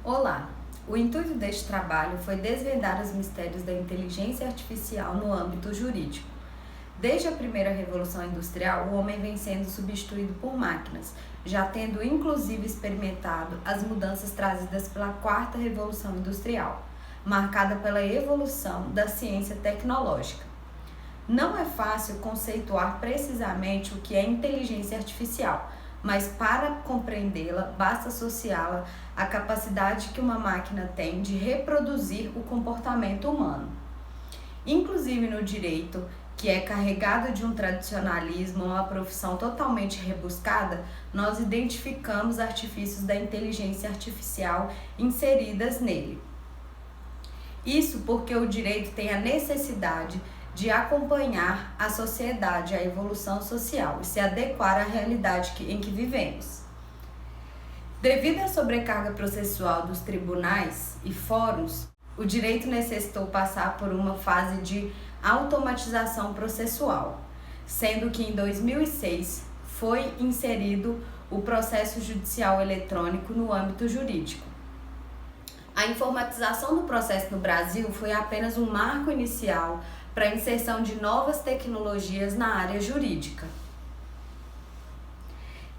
Olá! O intuito deste trabalho foi desvendar os mistérios da inteligência artificial no âmbito jurídico. Desde a primeira Revolução Industrial, o homem vem sendo substituído por máquinas, já tendo inclusive experimentado as mudanças trazidas pela quarta Revolução Industrial, marcada pela evolução da ciência tecnológica. Não é fácil conceituar precisamente o que é inteligência artificial, mas para compreendê-la, basta associá-la à capacidade que uma máquina tem de reproduzir o comportamento humano. Inclusive no direito, que é carregado de um tradicionalismo, uma profissão totalmente rebuscada, nós identificamos artifícios da inteligência artificial inseridas nele. Isso porque o direito tem a necessidade de acompanhar a sociedade, a evolução social e se adequar à realidade em que vivemos. Devido à sobrecarga processual dos tribunais e fóruns, o direito necessitou passar por uma fase de automatização processual, sendo que em 2006 foi inserido o processo judicial eletrônico no âmbito jurídico. A informatização do processo no Brasil foi apenas um marco inicial para a inserção de novas tecnologias na área jurídica.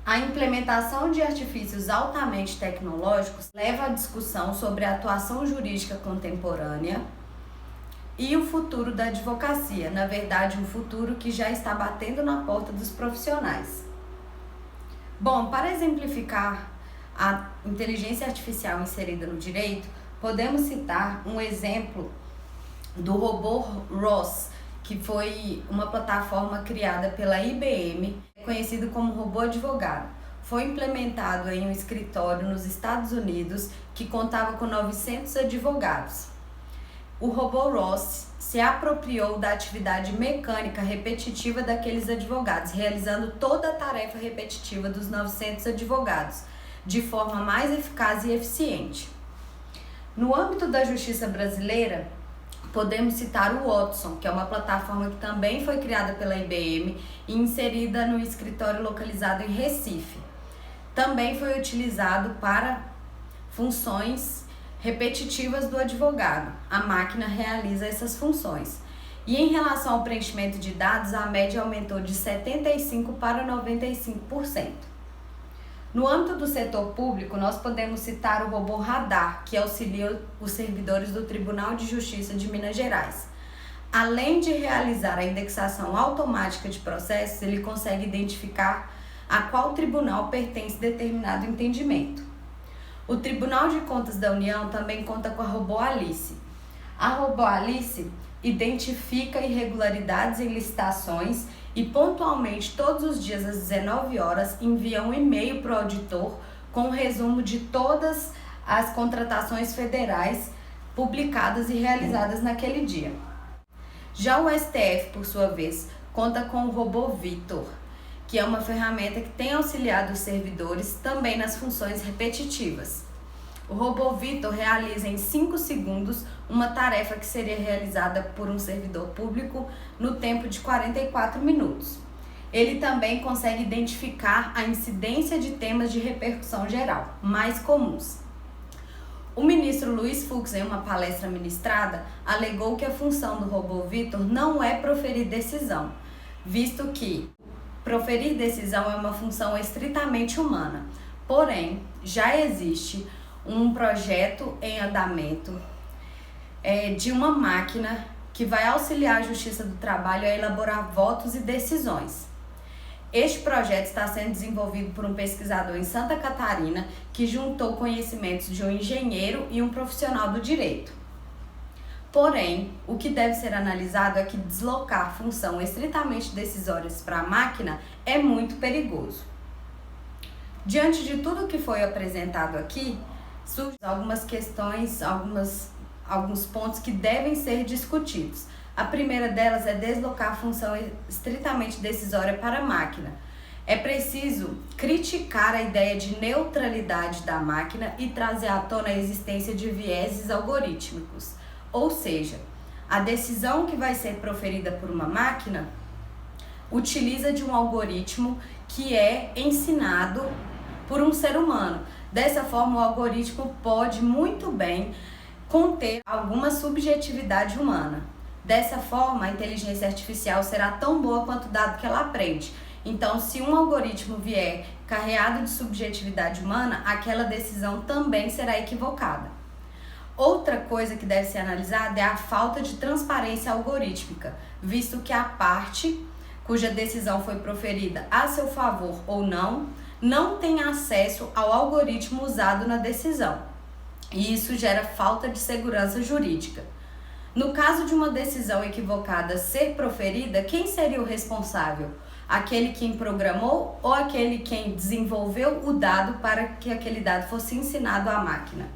A implementação de artifícios altamente tecnológicos leva à discussão sobre a atuação jurídica contemporânea e o futuro da advocacia, na verdade, um futuro que já está batendo na porta dos profissionais. Bom, para exemplificar a inteligência artificial inserida no direito, podemos citar um exemplo do robô Ross, que foi uma plataforma criada pela IBM, conhecido como robô advogado. Foi implementado em um escritório nos Estados Unidos que contava com 900 advogados. O robô Ross se apropriou da atividade mecânica repetitiva daqueles advogados, realizando toda a tarefa repetitiva dos 900 advogados, de forma mais eficaz e eficiente. No âmbito da justiça brasileira, podemos citar o Watson, que é uma plataforma que também foi criada pela IBM e inserida no escritório localizado em Recife. Também foi utilizado para funções repetitivas do advogado. A máquina realiza essas funções. E em relação ao preenchimento de dados, a média aumentou de 75% para 95%. No âmbito do setor público, nós podemos citar o robô Radar, que auxilia os servidores do Tribunal de Justiça de Minas Gerais. Além de realizar a indexação automática de processos, ele consegue identificar a qual tribunal pertence determinado entendimento. O Tribunal de Contas da União também conta com a robô Alice. A robô Alice identifica irregularidades em licitações e pontualmente todos os dias às 19 horas envia um e-mail para o auditor com um resumo de todas as contratações federais publicadas e realizadas naquele dia. Já o STF, por sua vez, conta com o robô Vitor, que é uma ferramenta que tem auxiliado os servidores também nas funções repetitivas. O robô Vitor realiza em 5 segundos uma tarefa que seria realizada por um servidor público no tempo de 44 minutos. Ele também consegue identificar a incidência de temas de repercussão geral, mais comuns. O ministro Luiz Fux, em uma palestra ministrada, alegou que a função do robô Vitor não é proferir decisão, visto que proferir decisão é uma função estritamente humana. Porém, já existe um projeto em andamento de uma máquina que vai auxiliar a Justiça do Trabalho a elaborar votos e decisões. Este projeto está sendo desenvolvido por um pesquisador em Santa Catarina que juntou conhecimentos de um engenheiro e um profissional do direito. Porém, o que deve ser analisado é que deslocar função estritamente decisórias para a máquina é muito perigoso. Diante de tudo que foi apresentado aqui, surgem algumas questões, alguns pontos que devem ser discutidos. A primeira delas é deslocar a função estritamente decisória para a máquina. É preciso criticar a ideia de neutralidade da máquina e trazer à tona a existência de vieses algorítmicos. Ou seja, a decisão que vai ser proferida por uma máquina utiliza de um algoritmo que é ensinado por um ser humano. Dessa forma, o algoritmo pode muito bem conter alguma subjetividade humana. Dessa forma, a inteligência artificial será tão boa quanto o dado que ela aprende. Então, se um algoritmo vier carreado de subjetividade humana, aquela decisão também será equivocada. Outra coisa que deve ser analisada é a falta de transparência algorítmica, visto que a parte cuja decisão foi proferida a seu favor ou não tem acesso ao algoritmo usado na decisão. E isso gera falta de segurança jurídica. No caso de uma decisão equivocada ser proferida, quem seria o responsável? Aquele quem programou ou aquele quem desenvolveu o dado para que aquele dado fosse ensinado à máquina?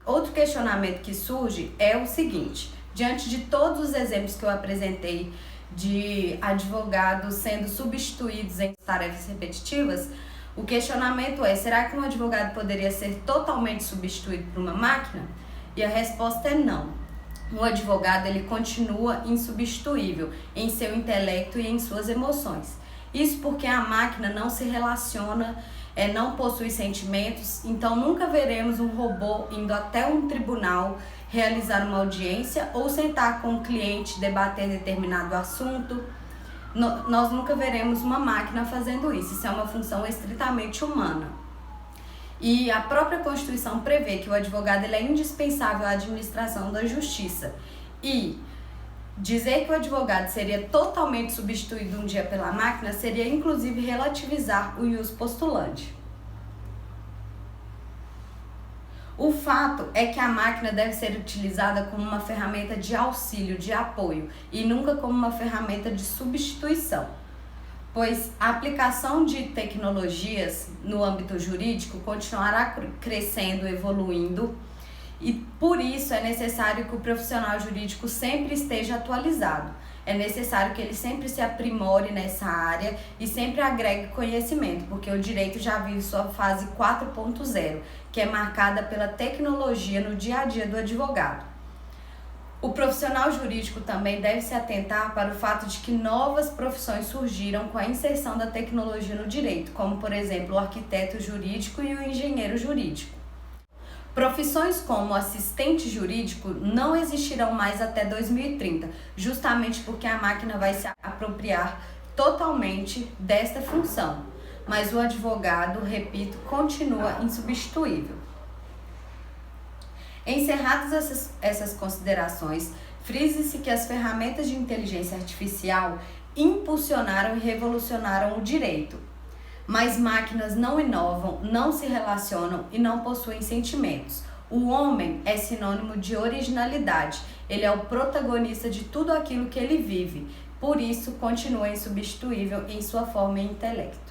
Outro questionamento que surge é o seguinte: diante de todos os exemplos que eu apresentei de advogados sendo substituídos em tarefas repetitivas, o questionamento é: será que um advogado poderia ser totalmente substituído por uma máquina? E a resposta é não. O advogado ele continua insubstituível em seu intelecto e em suas emoções. Isso porque a máquina não se relaciona, não possui sentimentos, então nunca veremos um robô indo até um tribunal realizar uma audiência ou sentar com o cliente debater determinado assunto. Nós nunca veremos uma máquina fazendo isso. Isso é uma função estritamente humana. E a própria Constituição prevê que o advogado ele é indispensável à administração da justiça. E dizer que o advogado seria totalmente substituído um dia pela máquina seria inclusive relativizar o ius postulante. O fato é que a máquina deve ser utilizada como uma ferramenta de auxílio, de apoio, e nunca como uma ferramenta de substituição, pois a aplicação de tecnologias no âmbito jurídico continuará crescendo, evoluindo, e por isso é necessário que o profissional jurídico sempre esteja atualizado. É necessário que ele sempre se aprimore nessa área e sempre agregue conhecimento, porque o direito já vive sua fase 4.0, que é marcada pela tecnologia no dia a dia do advogado. O profissional jurídico também deve se atentar para o fato de que novas profissões surgiram com a inserção da tecnologia no direito, como, por exemplo, o arquiteto jurídico e o engenheiro jurídico. Profissões como assistente jurídico não existirão mais até 2030, justamente porque a máquina vai se apropriar totalmente desta função. Mas o advogado, repito, continua insubstituível. Encerradas essas considerações, frise-se que as ferramentas de inteligência artificial impulsionaram e revolucionaram o direito. Mas máquinas não inovam, não se relacionam e não possuem sentimentos. O homem é sinônimo de originalidade, ele é o protagonista de tudo aquilo que ele vive, por isso continua insubstituível em sua forma e intelecto.